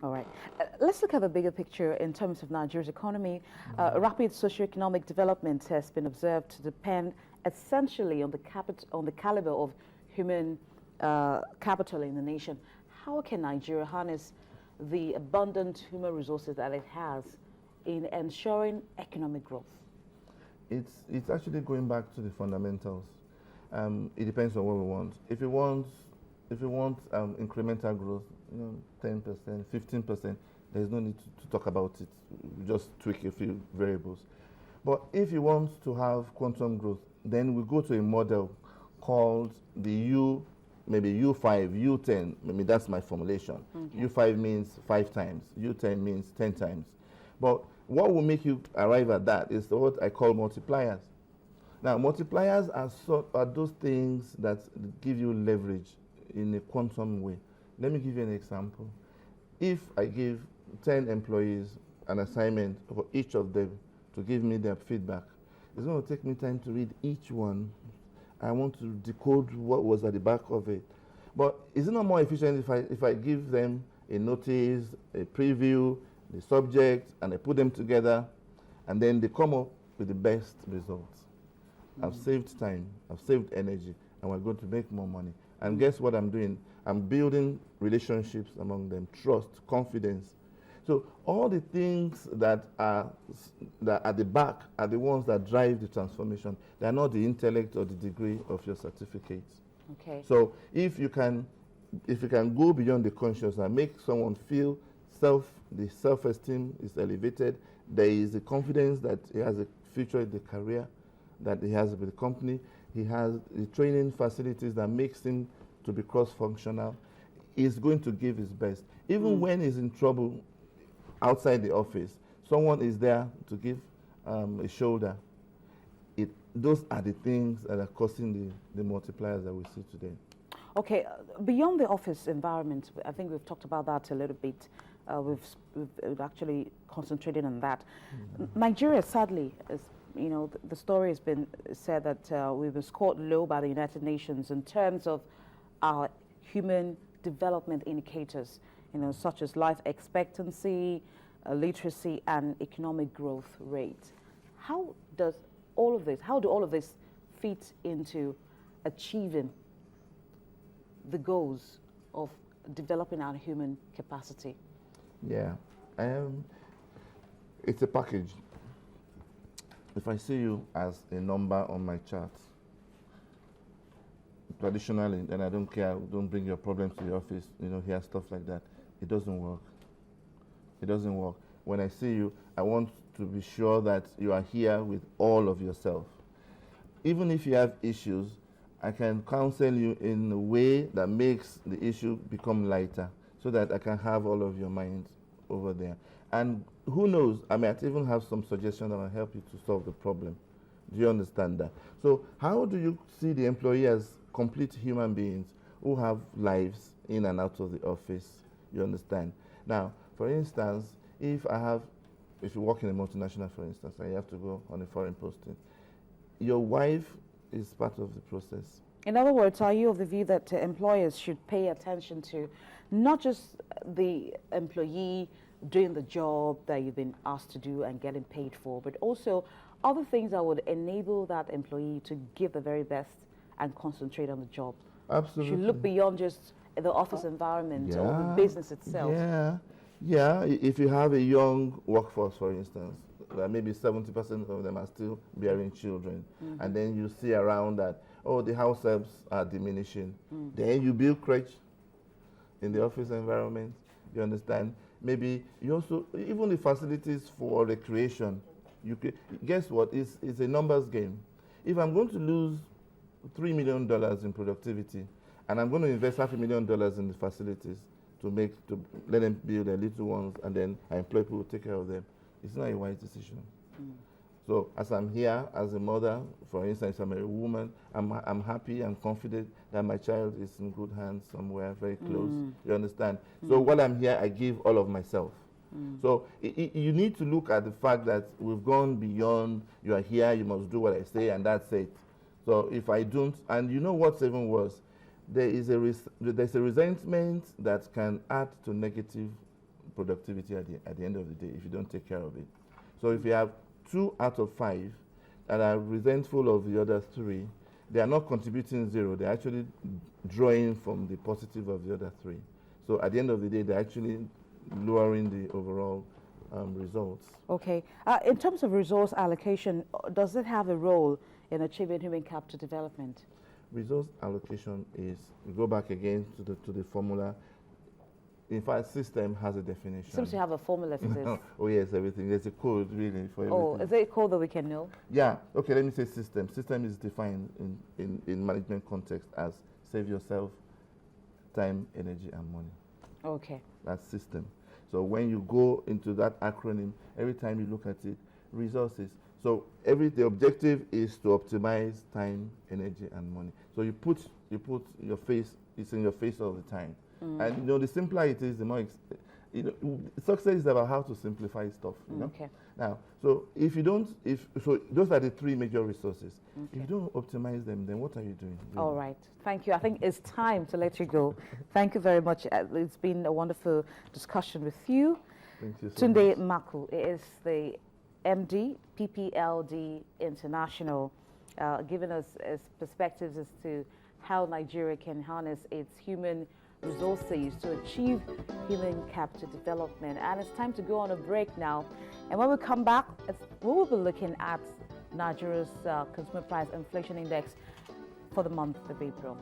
All right. Let's look at the bigger picture in terms of Nigeria's economy. Rapid socioeconomic development has been observed to depend essentially on the caliber of human capital in the nation. How can Nigeria harness the abundant human resources that it has in ensuring economic growth? It's actually going back to the fundamentals. It depends on what we want. If we want incremental growth, 10%, 15%, there's no need to talk about it. We just tweak a few variables. But if you want to have quantum growth, then we go to a model called the maybe U5, U10, maybe that's my formulation. Okay. U5 means 5 times, U10 means 10 times. But what will make you arrive at that is what I call multipliers. Now, multipliers are those things that give you leverage in a quantum way. Let me give you an example. If I give 10 employees an assignment for each of them to give me their feedback, it's going to take me time to read each one. I want to decode what was at the back of it. But is it not more efficient if I give them a notice, a preview, the subject, and I put them together, and then they come up with the best results? I've saved time, I've saved energy, and we're going to make more money. And guess what I'm doing? I'm building relationships among them, trust, confidence. So all the things that are at the back are the ones that drive the transformation. They are not the intellect or the degree of your certificates. Okay. So if you can go beyond the conscious and make someone feel the self-esteem is elevated, there is a confidence that he has a future in the career, that he has with the company, he has the training facilities that makes him to be cross-functional, he's going to give his best. Even when he's in trouble outside the office, someone is there to give a shoulder. Those are the things that are causing the multipliers that we see today. Okay, beyond the office environment, I think we've talked about that a little bit. We've actually concentrated on that. Nigeria, sadly, is, the story has been said that we've been scored low by the United Nations in terms of our human development indicators, such as life expectancy, literacy, and economic growth rate. How do all of this fit into achieving the goals of developing our human capacity? Yeah, it's a package. If I see you as a number on my chart, traditionally, then I don't care, don't bring your problems to the office, hear stuff like that. It doesn't work. It doesn't work. When I see you, I want to be sure that you are here with all of yourself. Even if you have issues, I can counsel you in a way that makes the issue become lighter, so that I can have all of your mind over there. And who knows, I might even have some suggestions that will help you to solve the problem. Do you understand that? So how do you see the employee as complete human beings who have lives in and out of the office? You understand? Now, for instance, if you work in a multinational, for instance, and you have to go on a foreign posting, your wife is part of the process. In other words, are you of the view that employers should pay attention to not just the employee doing the job that you've been asked to do and getting paid for, but also other things that would enable that employee to give the very best and concentrate on the job? Absolutely. Should look beyond just the office environment or the business itself. Yeah. If you have a young workforce, for instance, maybe 70% of them are still bearing children, and then you see around that, the house helps are diminishing. Then you build crèche in the office environment. You understand? Maybe you also, even the facilities for recreation, guess what? It's a numbers game. If I'm going to lose $3 million in productivity, and I'm going to invest $500,000 in the facilities to let them build their little ones, and then I employ people to take care of them, it's not a wise decision. So as I'm here as a mother, for instance, I'm a woman, I'm happy and confident that my child is in good hands somewhere very close. You understand? So while I'm here, I give all of myself. So you need to look at the fact that we've gone beyond, you are here, you must do what I say, and that's it. So if I don't, and you know what's even worse, there's a resentment that can add to negative productivity at the end of the day if you don't take care of it. So if you have 2 out of 5 that are resentful of the other 3, they are not contributing 0. They're actually drawing from the positive of the other 3. So at the end of the day, they're actually lowering the overall results. Okay. In terms of resource allocation, does it have a role in achieving human capital development? Resource allocation is, we go back again to the formula. In fact, system has a definition. Seems to have a formula for this. Oh yes, everything. There's a code really for everything. Oh, is there a code that we can know? Yeah. Okay, let me say system. System is defined in management context as save yourself time, energy, and money. Okay. That's system. So when you go into that acronym, every time you look at it, resources. So the objective is to optimize time, energy, and money. So you put your face, it's in your face all the time. And you know, the simpler it is, the more success is about how to simplify stuff. You know? Okay. Now, so so those are the 3 major resources. Okay. If you don't optimize them, then what are you doing? Really? All right. Thank you. I think it's time to let you go. Thank you very much. It's been a wonderful discussion with you. Thank you so Tunde much. Makun is the MD, PPLD International, giving us perspectives as to how Nigeria can harness its human resources to achieve human capital development. And it's time to go on a break now. And when we come back, we will be looking at Nigeria's consumer price inflation index for the month of April.